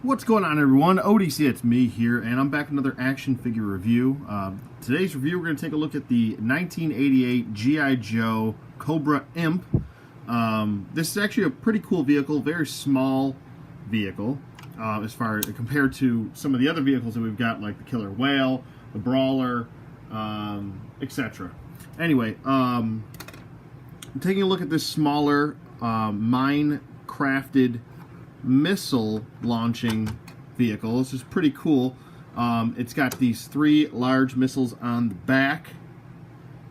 What's going on, everyone? ODC, it's me here, and I'm back with another action figure review. Today's review, we're going to take a look at the 1988 G.I. Joe Cobra IMP. This is actually a pretty cool vehicle, very small vehicle, as far as compared to some of the other vehicles that we've got, like the Killer Whale, the Brawler, etc. Anyway, taking a look at this smaller, mine-crafted missile launching vehicle. This is pretty cool. It's got these three large missiles on the back.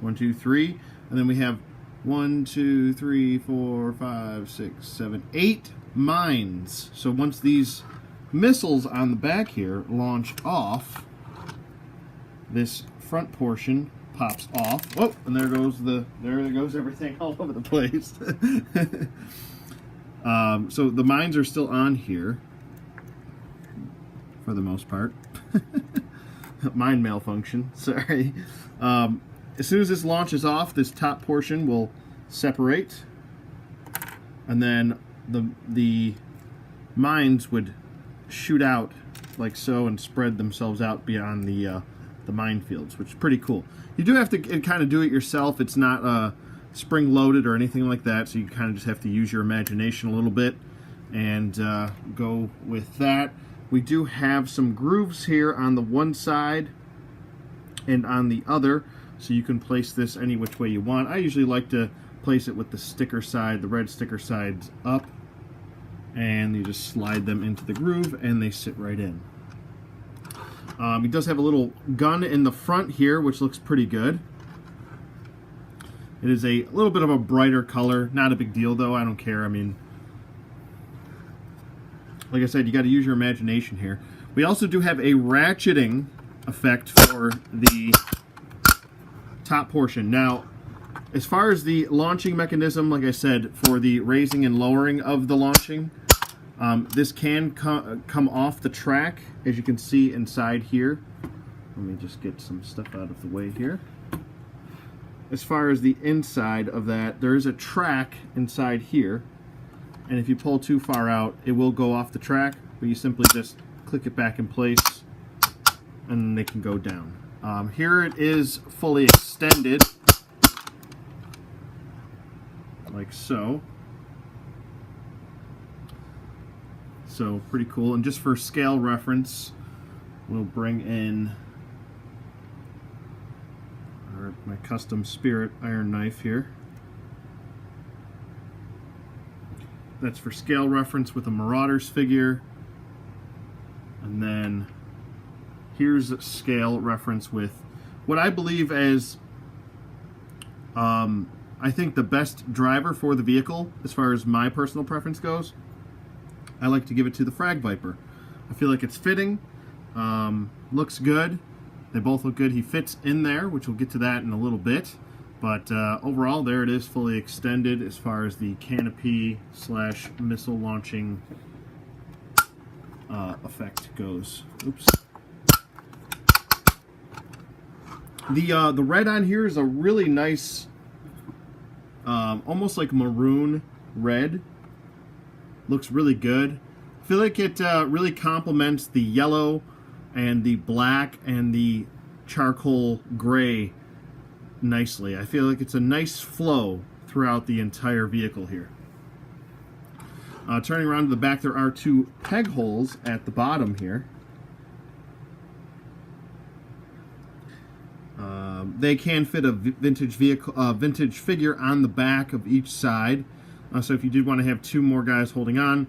1, 2, 3. And then we have 1, 2, 3, 4, 5, 6, 7, 8 mines. So once these missiles on the back here launch off, this front portion pops off. Oh, and there goes everything all over the place. So the mines are still on here, for the most part. Mine malfunction, sorry. As soon as this launches off, this top portion will separate, and then the mines would shoot out like so and spread themselves out beyond the minefields, which is pretty cool. You do have to kind of do it yourself. It's not spring loaded or anything like that, so you kind of just have to use your imagination a little bit and go with that. We do have some grooves here on the one side and on the other, so you can place this any which way you want. I usually like to place it with the sticker side, the red sticker sides up, and you just slide them into the groove and they sit right in. It does have a little gun in the front here, which looks pretty good. It is a little bit of a brighter color. Not a big deal, though. I don't care. I mean, like I said, you got to use your imagination here. We also do have a ratcheting effect for the top portion. Now, as far as the launching mechanism, like I said, for the raising and lowering of the launching, this can come off the track, as you can see inside here. Let me just get some stuff out of the way here. As far as the inside of that, there is a track inside here, and if you pull too far out, it will go off the track, but you simply just click it back in place and they can go down. Here it is fully extended, like so. So pretty cool. And just for scale reference, we'll bring in my custom Spirit iron knife here. That's for scale reference with a Marauders figure. And then here's a scale reference with what I believe as I think the best driver for the vehicle, as far as my personal preference goes. I like to give it to the Frag Viper. I feel like it's fitting, looks good. They both look good. He fits in there, which we'll get to that in a little bit. But overall, there it is, fully extended as far as the canopy / missile launching effect goes. Oops. The red on here is a really nice, almost like maroon red. Looks really good. I feel like it really complements the yellow and the black and the charcoal gray nicely. I feel like it's a nice flow throughout the entire vehicle here. Turning around to the back, there are 2 peg holes at the bottom here. They can fit a vintage figure on the back of each side. So if you did want to have 2 more guys holding on,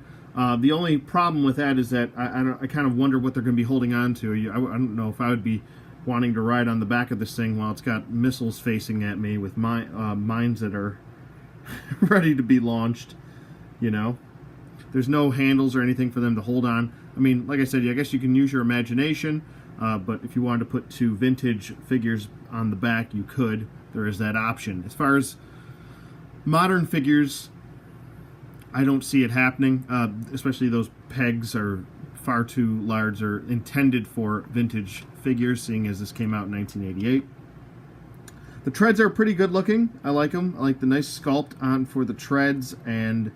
the only problem with that is that I kind of wonder what they're going to be holding on to. I don't know if I would be wanting to ride on the back of this thing while it's got missiles facing at me with mines that are ready to be launched. You know, there's no handles or anything for them to hold on. I mean, like I said, I guess you can use your imagination, but if you wanted to put 2 vintage figures on the back, you could. There is that option. As far as modern figures, I don't see it happening, especially those pegs are far too large. They're intended for vintage figures, seeing as this came out in 1988. The treads are pretty good looking. I like them. I like the nice sculpt on for the treads and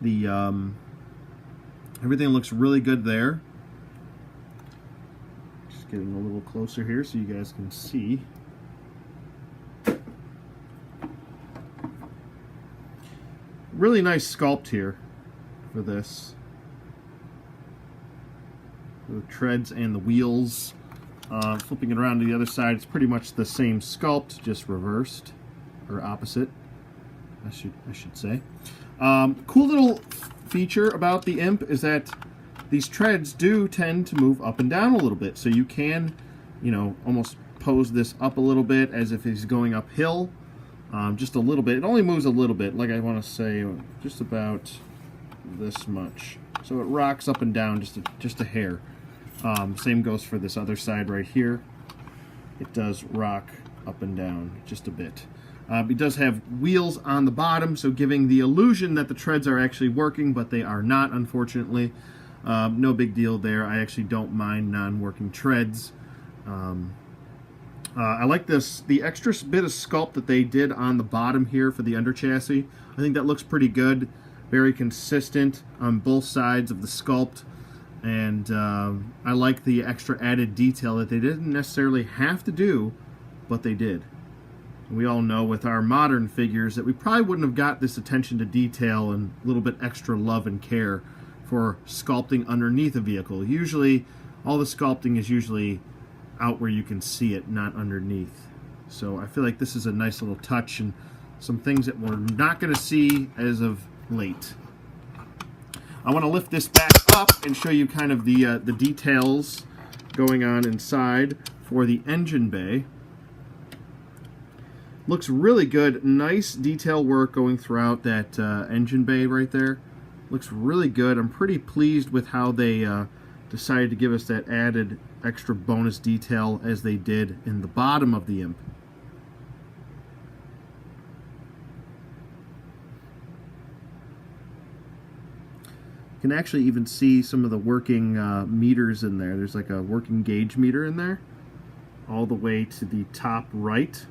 the Everything looks really good there. Just getting a little closer here so you guys can see. Really nice sculpt here for this. The treads and the wheels. Flipping it around to the other side, it's pretty much the same sculpt, just reversed, or opposite, I should say. Cool little feature about the Imp is that these treads do tend to move up and down a little bit, so you can, you know, almost pose this up a little bit as if he's going uphill, just a little bit. It only moves a little bit, like I want to say, just about this much. So it rocks up and down just a hair. Same goes for this other side right here. It does rock up and down just a bit. It does have wheels on the bottom, so giving the illusion that the treads are actually working, but they are not, unfortunately. No big deal there. I actually don't mind non-working treads. I like the extra bit of sculpt that they did on the bottom here for the under chassis. I think that looks pretty good. Very consistent on both sides of the sculpt. And I like the extra added detail that they didn't necessarily have to do, but they did. We all know with our modern figures that we probably wouldn't have got this attention to detail and a little bit extra love and care for sculpting underneath a vehicle. Usually, all the sculpting is usually out where you can see it, not underneath. So I feel like this is a nice little touch and some things that we're not going to see as of late. I want to lift this back up and show you kind of the details going on inside for the engine bay. Looks really good. Nice detail work going throughout that engine bay right there. Looks really good. I'm pretty pleased with how they decided to give us that added extra bonus detail as they did in the bottom of the Imp. You can actually even see some of the working meters in there. There's like a working gauge meter in there, all the way to the top right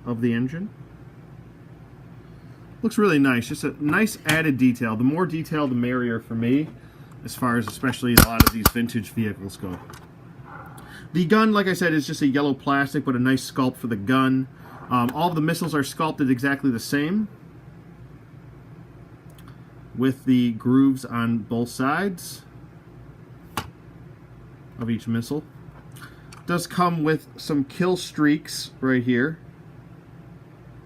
of the engine. Looks really nice. Just a nice added detail. The more detail, the merrier for me, as far as especially a lot of these vintage vehicles go. The gun, like I said, is just a yellow plastic, but a nice sculpt for the gun. All of the missiles are sculpted exactly the same, with the grooves on both sides of each missile. It does come with some Killstreaks right here.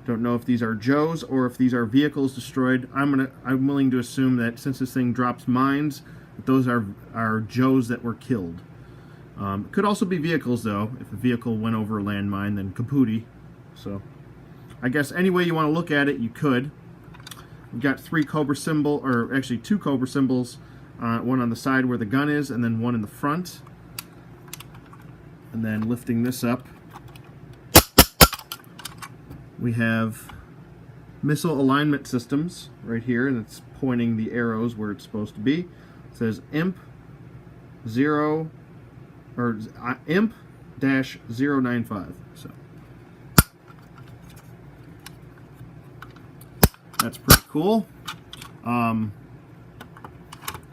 Don't know if these are Joes or if these are vehicles destroyed. I'm willing to assume that since this thing drops mines, that those are Joes that were killed. Could also be vehicles though. If a vehicle went over a landmine, then kapooty. So I guess any way you want to look at it, you could. We've got two Cobra symbols, one on the side where the gun is, and then one in the front. And then lifting this up, we have missile alignment systems right here, and it's pointing the arrows where it's supposed to be. It says IMP 0-095. So that's pretty cool. It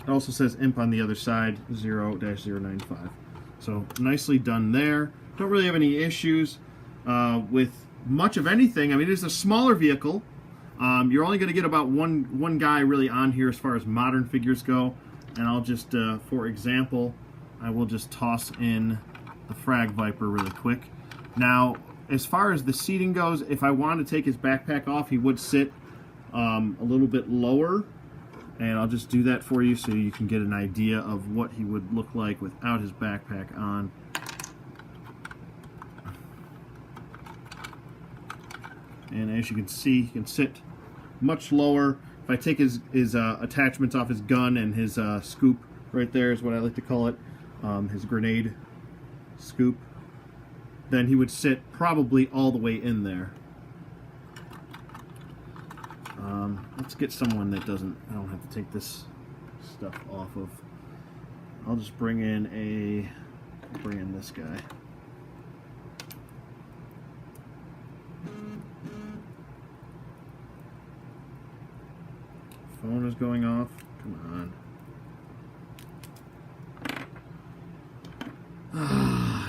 also says IMP on the other side, 0-095. So nicely done there. Don't really have any issues with much of anything. I mean, it's a smaller vehicle. You're only going to get about one guy really on here as far as modern figures go. And I'll just, for example, I will just toss in the Frag Viper really quick. Now, as far as the seating goes, if I wanted to take his backpack off, he would sit a little bit lower. And I'll just do that for you so you can get an idea of what he would look like without his backpack on. And as you can see, he can sit much lower. If I take his attachments off his gun and his scoop, right there is what I like to call it, his grenade scoop, then he would sit probably all the way in there. Let's get someone that I don't have to take this stuff off of. I'll just bring in this guy. Phone is going off. Come on.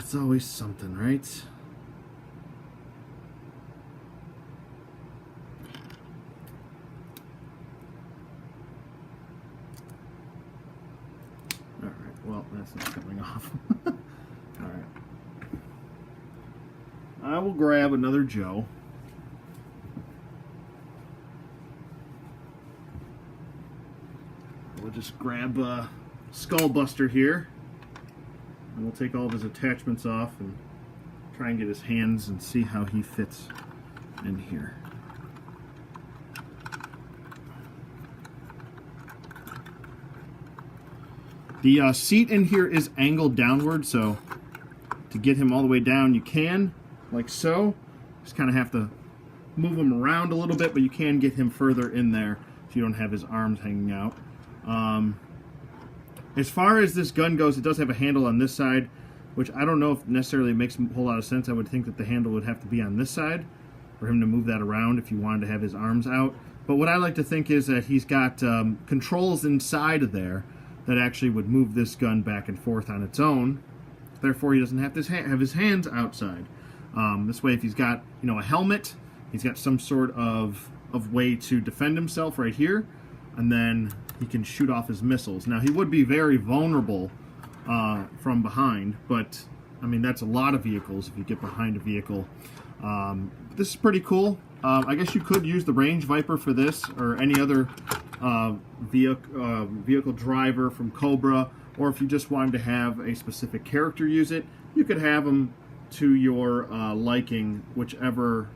It's always something, right? All right, well, that's not coming off. All right. I will grab another Joe. We'll just grab Skullbuster here, and we'll take all of his attachments off and try and get his hands and see how he fits in here. The seat in here is angled downward, so to get him all the way down you can, like so. Just kind of have to move him around a little bit, but you can get him further in there so you don't have his arms hanging out. As far as this gun goes, it does have a handle on this side, which I don't know if necessarily makes a whole lot of sense. I would think that the handle would have to be on this side for him to move that around if you wanted to have his arms out. But what I like to think is that he's got controls inside of there that actually would move this gun back and forth on its own. Therefore, he doesn't have to have his hands outside. This way, if he's got a helmet, he's got some sort of way to defend himself right here, and then he can shoot off his missiles. Now, he would be very vulnerable from behind, but I mean, that's a lot of vehicles if you get behind a vehicle. This is pretty cool. I guess you could use the Range Viper for this, or any other vehicle driver from Cobra, or if you just wanted to have a specific character use it, you could have them to your liking, whichever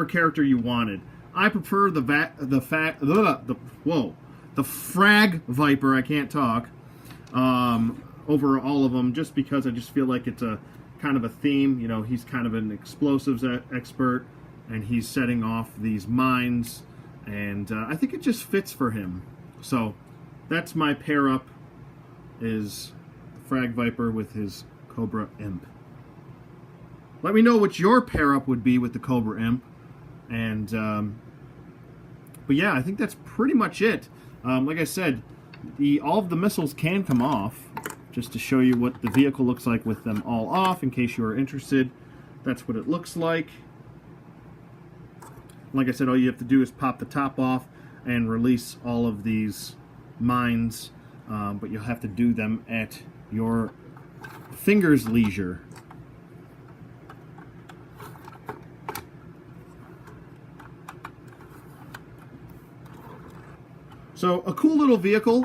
character you wanted. I prefer the Frag Viper. I can't talk. Over all of them, just because I just feel like it's a kind of a theme. He's kind of an explosives expert, and he's setting off these mines, and I think it just fits for him. So that's my pair up, is the Frag Viper with his Cobra Imp. Let me know what your pair up would be with the Cobra Imp. And but yeah, I think that's pretty much it. Like I said, all of the missiles can come off, just to show you what the vehicle looks like with them all off, in case you are interested. That's what it looks like. Like I said, all you have to do is pop the top off and release all of these mines, but you'll have to do them at your finger's leisure. So a cool little vehicle.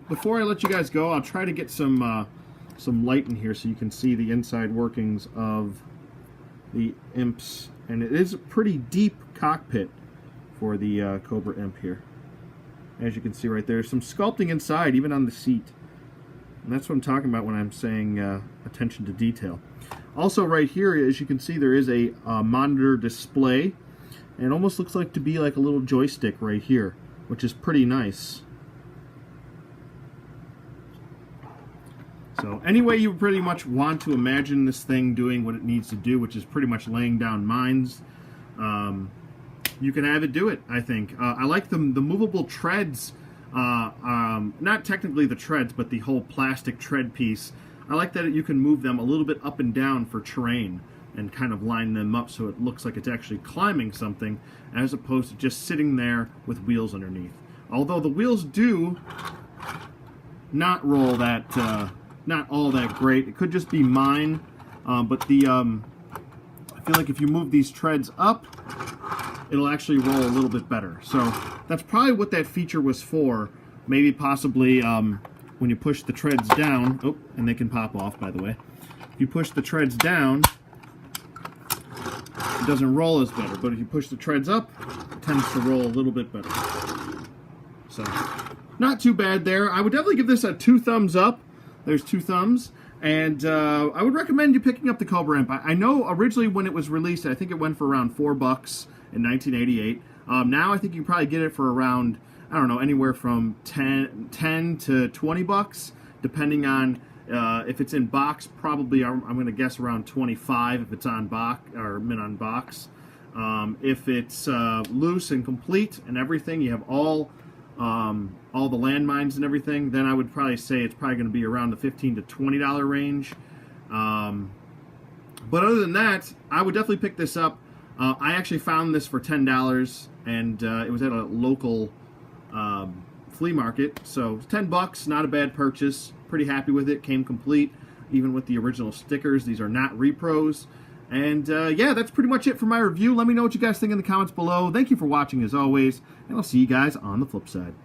Before I let you guys go, I'll try to get some light in here so you can see the inside workings of the Imps. And it is a pretty deep cockpit for the Cobra Imp here. As you can see right there, some sculpting inside, even on the seat. And that's what I'm talking about when I'm saying attention to detail. Also right here, as you can see, there is a monitor display. And it almost looks like to be like a little joystick right here, which is pretty nice. So anyway, you pretty much want to imagine this thing doing what it needs to do, which is pretty much laying down mines. You can have it do it, I think. I like the movable treads, not technically the treads, but the whole plastic tread piece. I like that you can move them a little bit up and down for terrain and kind of line them up so it looks like it's actually climbing something, as opposed to just sitting there with wheels underneath. Although the wheels do not roll that, not all that great. It could just be mine, but the I feel like if you move these treads up, it'll actually roll a little bit better. So that's probably what that feature was for. Maybe possibly when you push the treads down, oh, and they can pop off, by the way. If you push the treads down, it doesn't roll as better, but if you push the treads up, it tends to roll a little bit better. So, not too bad there. I would definitely give this a 2 thumbs up. There's 2 thumbs. And I would recommend you picking up the Cobra Imp. I know originally when it was released, I think it went for around $4 in 1988. Now I think you can probably get it for around, I don't know, anywhere from 10 to $20, depending on if it's in box. Probably I'm going to guess around 25 if it's on box or mint on box. If it's loose and complete and everything, you have all all the landmines and everything, then I would probably say it's probably going to be around the $15 to $20 range. But other than that, I would definitely pick this up. I actually found this for $10, and it was at a local flea market. So $10, not a bad purchase. Pretty happy with it. Came complete, even with the original stickers. These are not repros. And yeah, that's pretty much it for my review. Let me know what you guys think in the comments below. Thank you for watching as always, and I'll see you guys on the flip side.